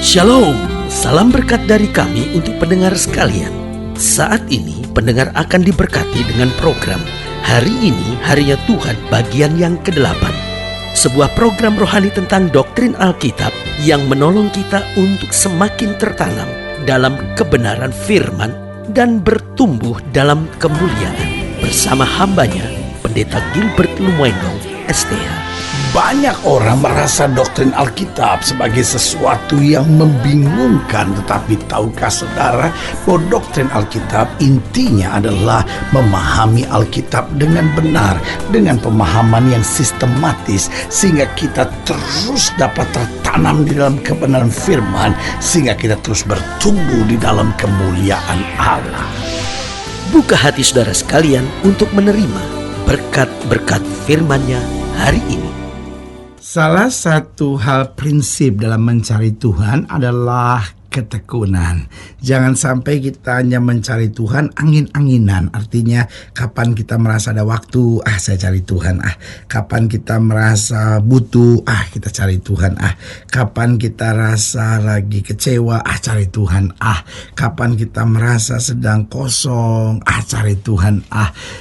Shalom, salam berkat dari kami untuk pendengar sekalian. Saat ini pendengar akan diberkati dengan program Hari Ini Harinya Tuhan bagian yang ke-8. Sebuah program rohani tentang doktrin Alkitab yang menolong kita untuk semakin tertanam dalam kebenaran firman dan bertumbuh dalam kemuliaan. Bersama hambanya, Pendeta Gilbert Lumwendong, STH. Banyak orang merasa doktrin Alkitab sebagai sesuatu yang membingungkan. Tetapi tahukah saudara bahwa doktrin Alkitab intinya adalah memahami Alkitab dengan benar, dengan pemahaman yang sistematis, sehingga kita terus dapat tertanam di dalam kebenaran firman, sehingga kita terus bertumbuh di dalam kemuliaan Allah. Buka hati saudara sekalian untuk menerima berkat-berkat firman-Nya hari ini. Salah satu hal prinsip dalam mencari Tuhan adalah ketekunan. Jangan sampai kita hanya mencari Tuhan angin-anginan. Artinya kapan kita merasa ada waktu, saya cari Tuhan. Kapan kita merasa butuh, kita cari Tuhan. Kapan kita rasa lagi kecewa, cari Tuhan. Kapan kita merasa sedang kosong, cari Tuhan.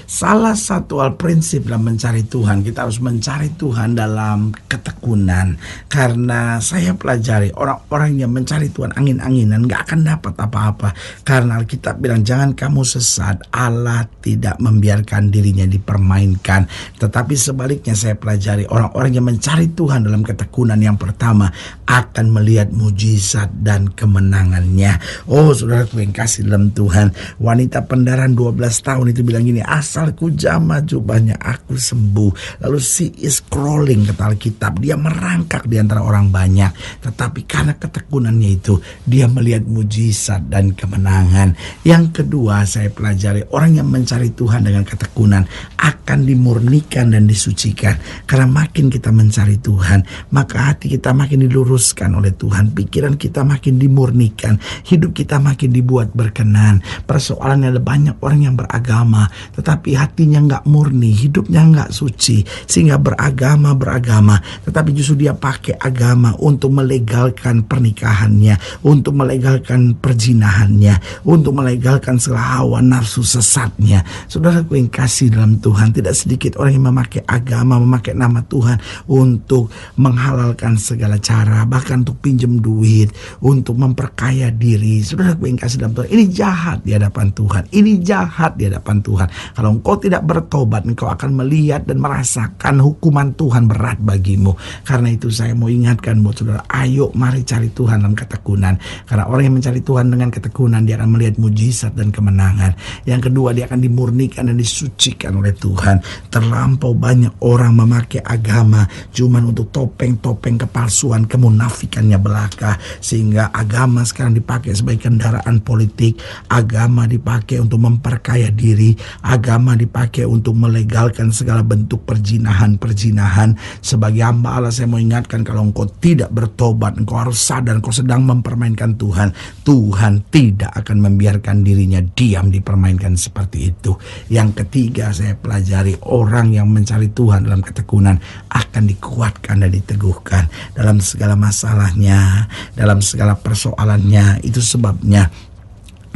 Salah satu hal prinsip dalam mencari Tuhan, kita harus mencari Tuhan dalam ketekunan. Karena saya pelajari orang-orang yang mencari Tuhan anginan gak akan dapat apa-apa. Karena Alkitab bilang jangan kamu sesat. Allah tidak membiarkan dirinya dipermainkan. Tetapi sebaliknya saya pelajari orang-orang yang mencari Tuhan dalam ketekunan yang pertama akan melihat mujizat dan kemenangannya. Saudaraku yang kasih dalam Tuhan, wanita pendaran 12 tahun itu bilang gini, asal ku jamah jubahnya aku sembuh. Lalu she is crawling, kata Alkitab, dia merangkak di antara orang banyak. Tetapi karena ketekunannya itu dia melihat mujizat dan kemenangan. Yang kedua saya pelajari, orang yang mencari Tuhan dengan ketekunan akan dimurnikan dan disucikan. Karena makin kita mencari Tuhan, maka hati kita makin diluruskan oleh Tuhan, pikiran kita makin dimurnikan, hidup kita makin dibuat berkenan. Persoalannya ada banyak orang yang beragama tetapi hatinya gak murni, hidupnya gak suci, sehingga beragama tetapi justru dia pakai agama untuk melegalkan pernikahannya, untuk melegalkan perzinahannya, untuk melegalkan segala hawa nafsu sesatnya. Saudaraku yang kasih dalam Tuhan, tidak sedikit orang yang memakai agama, memakai nama Tuhan untuk menghalalkan segala cara, bahkan untuk pinjam duit, untuk memperkaya diri. Saudaraku yang kasih dalam Tuhan, ini jahat di hadapan Tuhan. Ini jahat di hadapan Tuhan. Kalau engkau tidak bertobat, engkau akan melihat dan merasakan hukuman Tuhan berat bagimu. Karena itu saya mau ingatkan buat saudara, ayo mari cari Tuhan dalam ketekunan. Karena orang yang mencari Tuhan dengan ketekunan, dia akan melihat mujizat dan kemenangan. Yang kedua, dia akan dimurnikan dan disucikan oleh Tuhan. Terlampau banyak orang memakai agama cuman untuk topeng-topeng kepalsuan, kemunafikannya belaka. Sehingga agama sekarang dipakai sebagai kendaraan politik. Agama dipakai untuk memperkaya diri. Agama dipakai untuk melegalkan segala bentuk perzinahan. Sebagai hamba Allah, saya mau ingatkan, kalau engkau tidak bertobat, engkau harus sadar engkau sedang mempermainkan Tuhan. Tuhan tidak akan membiarkan dirinya diam dipermainkan seperti itu. Yang ketiga saya pelajari, orang yang mencari Tuhan dalam ketekunan akan dikuatkan dan diteguhkan dalam segala masalahnya, dalam segala persoalannya. Itu sebabnya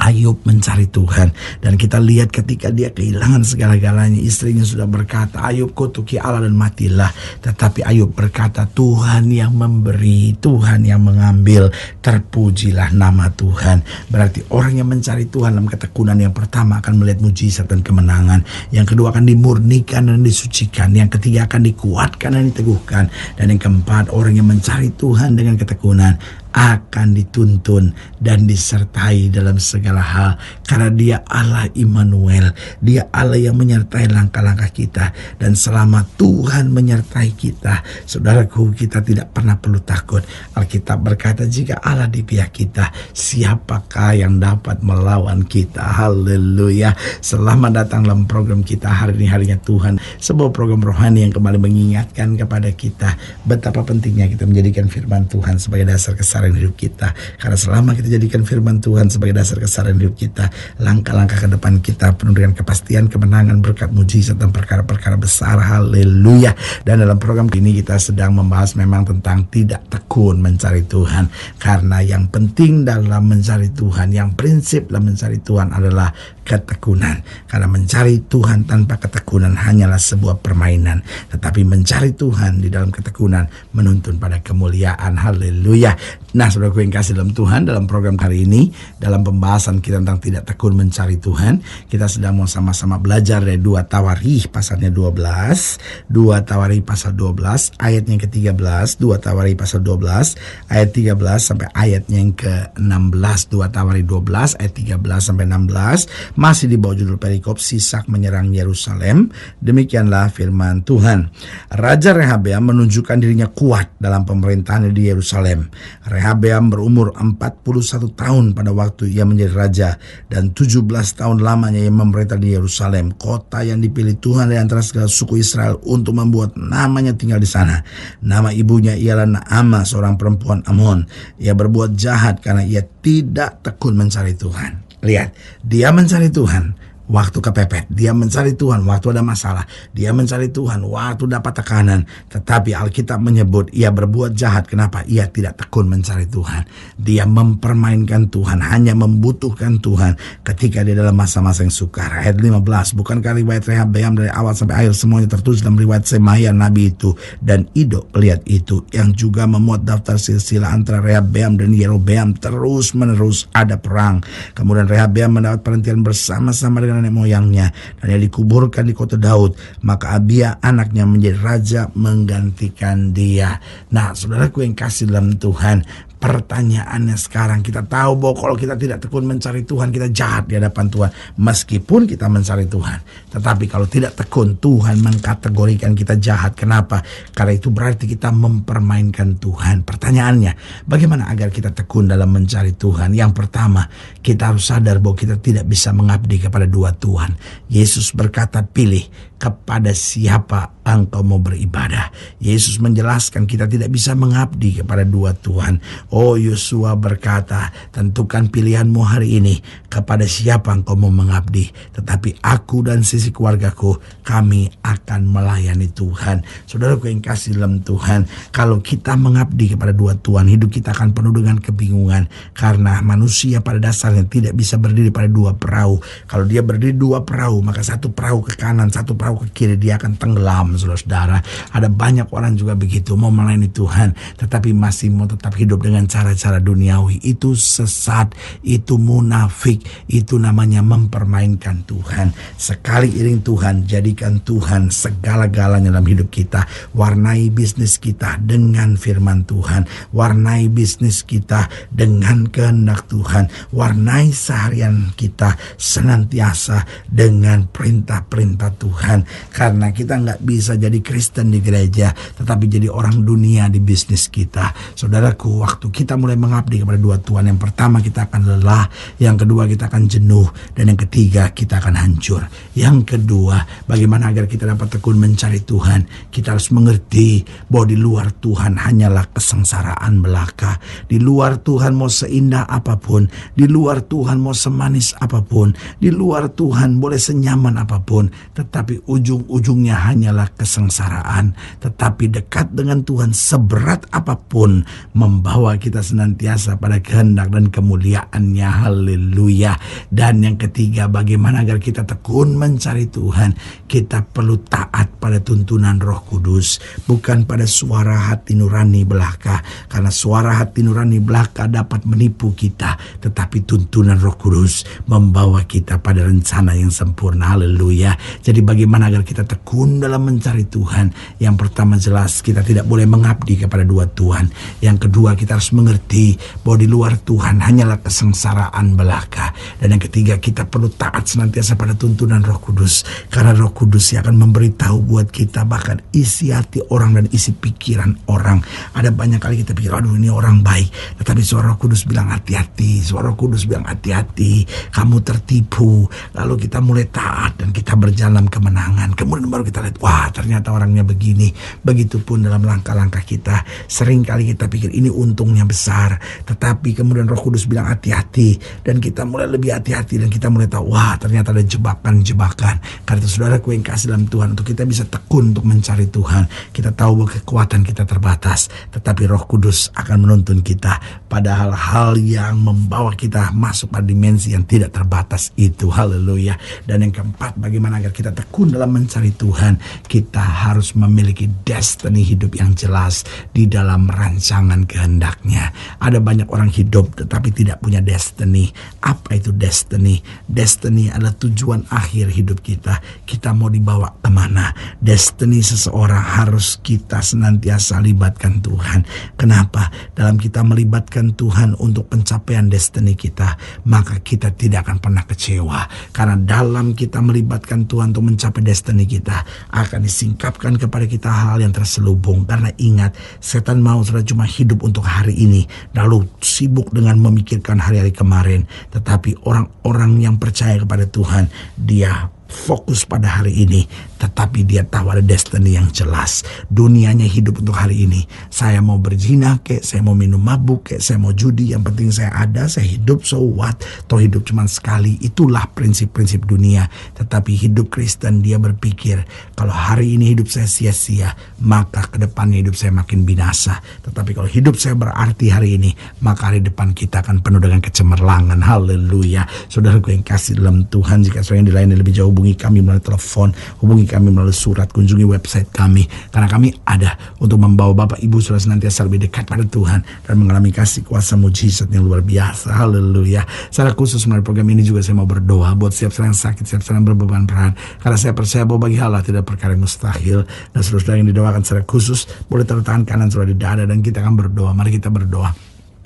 Ayub mencari Tuhan, dan kita lihat ketika dia kehilangan segala-galanya, istrinya sudah berkata, Ayub kutuki Allah dan matilah. Tetapi Ayub berkata, Tuhan yang memberi, Tuhan yang mengambil, terpujilah nama Tuhan. Berarti orang yang mencari Tuhan dalam ketekunan, yang pertama akan melihat mujizat dan kemenangan, yang kedua akan dimurnikan dan disucikan, yang ketiga akan dikuatkan dan diteguhkan, dan yang keempat, orang yang mencari Tuhan dengan ketekunan akan dituntun dan disertai dalam segala hal. Karena dia Allah Immanuel, dia Allah yang menyertai langkah-langkah kita. Dan selama Tuhan menyertai kita, saudaraku, kita tidak pernah perlu takut. Alkitab berkata, jika Allah di pihak kita, siapakah yang dapat melawan kita? Haleluya. Selamat datang dalam program kita Hari Ini Harinya Tuhan, sebuah program rohani yang kembali mengingatkan kepada kita betapa pentingnya kita menjadikan firman Tuhan sebagai dasar kesadaran keseharian hidup kita. Karena selama kita jadikan firman Tuhan sebagai dasar keseharian hidup kita, langkah-langkah ke depan kita penuh dengan kepastian, kemenangan, berkat, mujizat, dan perkara-perkara besar. Haleluya. Dan dalam program ini kita sedang membahas memang tentang tidak tekun mencari Tuhan. Karena yang penting dalam mencari Tuhan, yang prinsip dalam mencari Tuhan adalah ketekunan. Karena mencari Tuhan tanpa ketekunan hanyalah sebuah permainan. Tetapi mencari Tuhan di dalam ketekunan menuntun pada kemuliaan. Haleluya. Nah, saudaraku yang kasih dalam Tuhan, dalam program hari ini, dalam pembahasan kita tentang tidak tekun mencari Tuhan, kita sedang mau sama-sama belajar dari 2 Tawarikh pasalnya 12, 2 Tawarikh pasal 12 ayatnya yang ke-13, 2 Tawarikh pasal 12 ayat 13 sampai ayatnya yang ke-16, 2 Tawarikh 12 ayat 13 sampai 16, masih di bawah judul perikop Sisak menyerang Yerusalem. Demikianlah firman Tuhan. Raja Rehabeam menunjukkan dirinya kuat dalam pemerintahan di Yerusalem. Rehabeam berumur 41 tahun pada waktu ia menjadi raja, dan 17 tahun lamanya ia memerintah di Yerusalem, kota yang dipilih Tuhan dari antara segala suku Israel untuk membuat namanya tinggal di sana. Nama ibunya ialah Naamah, seorang perempuan Amon. Ia berbuat jahat karena ia tidak tekun mencari Tuhan. Lihat, dia mencari Tuhan waktu kepepet, dia mencari Tuhan waktu ada masalah, dia mencari Tuhan waktu dapat tekanan. Tetapi Alkitab menyebut ia berbuat jahat. Kenapa? Ia tidak tekun mencari Tuhan. Dia mempermainkan Tuhan, hanya membutuhkan Tuhan ketika dia dalam masa-masa yang sukar. Ayat 15, bukankah riwayat Rehabeam dari awal sampai akhir semuanya tertulis dalam riwayat Semaya Nabi itu dan Ido pelihat itu, yang juga memuat daftar silsilah antara Rehabeam dan Yerobeam. Terus menerus ada perang. Kemudian Rehabeam mendapat perhentian bersama-sama dengan nenek moyangnya, dan ia dikuburkan di kota Daud. Maka Abia anaknya menjadi raja menggantikan dia. Nah, saudaraku yang kasih dalam Tuhan, pertanyaannya sekarang, kita tahu bahwa kalau kita tidak tekun mencari Tuhan, kita jahat di hadapan Tuhan. Meskipun kita mencari Tuhan, tetapi kalau tidak tekun, Tuhan mengkategorikan kita jahat. Kenapa? Karena itu berarti kita mempermainkan Tuhan. Pertanyaannya, bagaimana agar kita tekun dalam mencari Tuhan? Yang pertama, kita harus sadar bahwa kita tidak bisa mengabdi kepada dua Tuhan. Yesus berkata, pilih kepada siapa engkau mau beribadah. Yesus menjelaskan kita tidak bisa mengabdi kepada dua Tuhan. Oh, Yosua berkata, tentukan pilihanmu hari ini kepada siapa engkau mau mengabdi. Tetapi aku dan sisi keluargaku, kami akan melayani Tuhan. Saudaraku yang kasih dalam Tuhan, kalau kita mengabdi kepada dua Tuhan, hidup kita akan penuh dengan kebingungan. Karena manusia pada dasarnya tidak bisa berdiri pada dua perahu. Kalau dia berdiri dua perahu, maka satu perahu ke kanan, satu perahu ke kiri, dia akan tenggelam. Saudara-saudara, ada banyak orang juga begitu, mau melayani Tuhan tetapi masih mau tetap hidup dengan cara-cara duniawi. Itu sesat, itu munafik, itu namanya mempermainkan Tuhan. Sekali iring Tuhan, jadikan Tuhan segala-galanya dalam hidup kita. Warnai bisnis kita dengan firman Tuhan, warnai bisnis kita dengan kehendak Tuhan, warnai seharian kita senantiasa dengan perintah-perintah Tuhan. Karena kita nggak bisa jadi Kristen di gereja tetapi jadi orang dunia di bisnis kita. Saudaraku, waktu kita mulai mengabdi kepada dua Tuhan, yang pertama kita akan lelah, yang kedua kita akan jenuh, dan yang ketiga kita akan hancur. Yang kedua, bagaimana agar kita dapat tekun mencari Tuhan? Kita harus mengerti bahwa di luar Tuhan hanyalah kesengsaraan belaka. Di luar Tuhan mau seindah apapun, di luar Tuhan mau semanis apapun, di luar Tuhan boleh senyaman apapun, tetapi ujung-ujungnya hanyalah kesengsaraan. Tetapi dekat dengan Tuhan seberat apapun membawa kita senantiasa pada kehendak dan kemuliaannya. Haleluya. Dan yang ketiga, bagaimana agar kita tekun mencari Tuhan? Kita perlu taat pada tuntunan Roh Kudus, bukan pada suara hati nurani belaka. Karena suara hati nurani belaka dapat menipu kita, tetapi tuntunan Roh Kudus membawa kita pada rencana yang sempurna. Haleluya. Jadi bagaimana agar kita tekun dalam mencari Tuhan? Yang pertama, jelas kita tidak boleh mengabdi kepada dua Tuhan. Yang kedua, kita harus mengerti bahwa di luar Tuhan hanyalah kesengsaraan belaka. Dan yang ketiga, kita perlu taat senantiasa pada tuntunan Roh Kudus, karena Roh Kudus yang akan memberitahu buat kita bahkan isi hati orang dan isi pikiran orang. Ada banyak kali kita pikir, aduh ini orang baik, tetapi suara Roh Kudus bilang hati-hati, suara Roh Kudus bilang hati-hati, kamu tertipu. Lalu kita mulai taat dan kita berjalan kemenangan. kemenangan. Kemudian baru kita lihat, wah ternyata orangnya begini. Begitupun dalam langkah-langkah kita. Seringkali kita pikir ini untungnya besar, tetapi kemudian Roh Kudus bilang hati-hati, dan kita mulai lebih hati-hati, dan kita mulai tahu, wah ternyata ada jebakan-jebakan. Karena itu saudaraku yang kasih dalam Tuhan, untuk kita bisa tekun untuk mencari Tuhan, kita tahu bahwa kekuatan kita terbatas, tetapi Roh Kudus akan menuntun kita pada hal-hal yang membawa kita masuk pada dimensi yang tidak terbatas itu. Haleluya. Dan yang keempat, bagaimana agar kita tekun dalam mencari Tuhan? Kita harus memiliki destiny hidup yang jelas di dalam rancangan kehendaknya. Ada banyak orang hidup tetapi tidak punya destiny. Apa itu destiny? Destiny adalah tujuan akhir hidup kita. Kita mau dibawa kemana? Destiny seseorang harus kita senantiasa libatkan Tuhan. Kenapa? Dalam kita melibatkan Tuhan untuk pencapaian destiny kita, maka kita tidak akan pernah kecewa. Karena dalam kita melibatkan Tuhan untuk mencapai destiny kita, akan disingkapkan kepada kita hal yang terselubung. Karena ingat, setan mau sudah cuma hidup untuk hari ini, lalu sibuk dengan memikirkan hari-hari kemarin. Tetapi orang-orang yang percaya kepada Tuhan, dia fokus pada hari ini, tetapi dia tahu ada destiny yang jelas. Dunianya hidup untuk hari ini. Saya mau berzina kek, saya mau minum mabuk kek, saya mau judi, yang penting saya ada, saya hidup, so what? Toh hidup cuma sekali. Itulah prinsip-prinsip dunia. Tetapi hidup Kristen, dia berpikir, kalau hari ini hidup saya sia-sia, maka ke depannya hidup saya makin binasa. Tetapi kalau hidup saya berarti hari ini, maka hari depan kita akan penuh dengan kecemerlangan. Haleluya. Saudaraku yang kasih dalam Tuhan, jika saudara yang dilayani lebih jauh, hubungi kami melalui telepon, hubungi kami melalui surat, kunjungi website kami, karena kami ada untuk membawa Bapak Ibu saudara senantiasa lebih dekat pada Tuhan dan mengalami kasih kuasa mujizat yang luar biasa. Haleluya. Secara khusus melalui program ini juga saya mau berdoa buat setiap orang yang sakit, setiap orang yang berbeban berat, karena saya percaya bahwa bagi Allah tidak perkara yang mustahil. Dan saudara yang didoakan secara khusus boleh taruh tangan kanan saudara di dada, dan kita akan berdoa. Mari kita berdoa.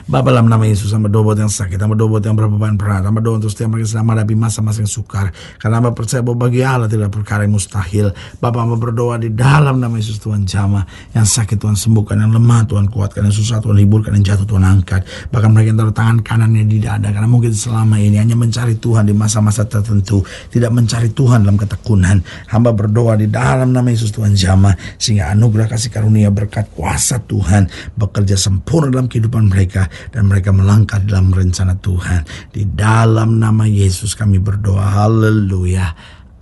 Bapa, dalam nama Yesus, hamba doa buat yang sakit, hamba doa buat yang berbeban berat, hamba doa untuk setiap mereka sedang menghadapi masa-masa yang sukar, karena hamba percaya bahwa bagi Allah tidak perkara yang mustahil. Bapa, hamba berdoa di dalam nama Yesus, Tuhan jamah yang sakit, Tuhan sembuhkan, yang lemah Tuhan kuatkan, yang susah Tuhan hiburkan, yang jatuh Tuhan angkat. Bahkan mereka yang taruh tangan kanannya di dada, karena mungkin selama ini hanya mencari Tuhan di masa-masa tertentu, tidak mencari Tuhan dalam ketekunan. Hamba berdoa di dalam nama Yesus, Tuhan jamah, sehingga anugerah kasih karunia berkat kuasa Tuhan bekerja sempurna dalam kehidupan mereka, dan mereka melangkah dalam rencana Tuhan. Di dalam nama Yesus kami berdoa. Haleluya.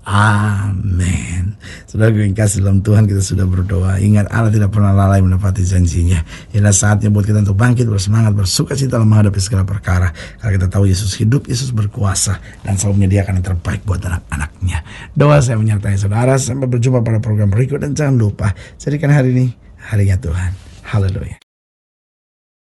Amin. Saudara yang kasih dalam Tuhan, kita sudah berdoa. Ingat, Allah tidak pernah lalai menepati janjinya. Inilah saatnya buat kita untuk bangkit, bersemangat, bersuka cita dalam menghadapi segala perkara. Karena kita tahu Yesus hidup, Yesus berkuasa, dan selalu menyediakan yang terbaik buat anak-anaknya. Doa saya menyertai saudara. Sampai berjumpa pada program berikut, dan jangan lupa jadikan hari ini harinya Tuhan. Haleluya.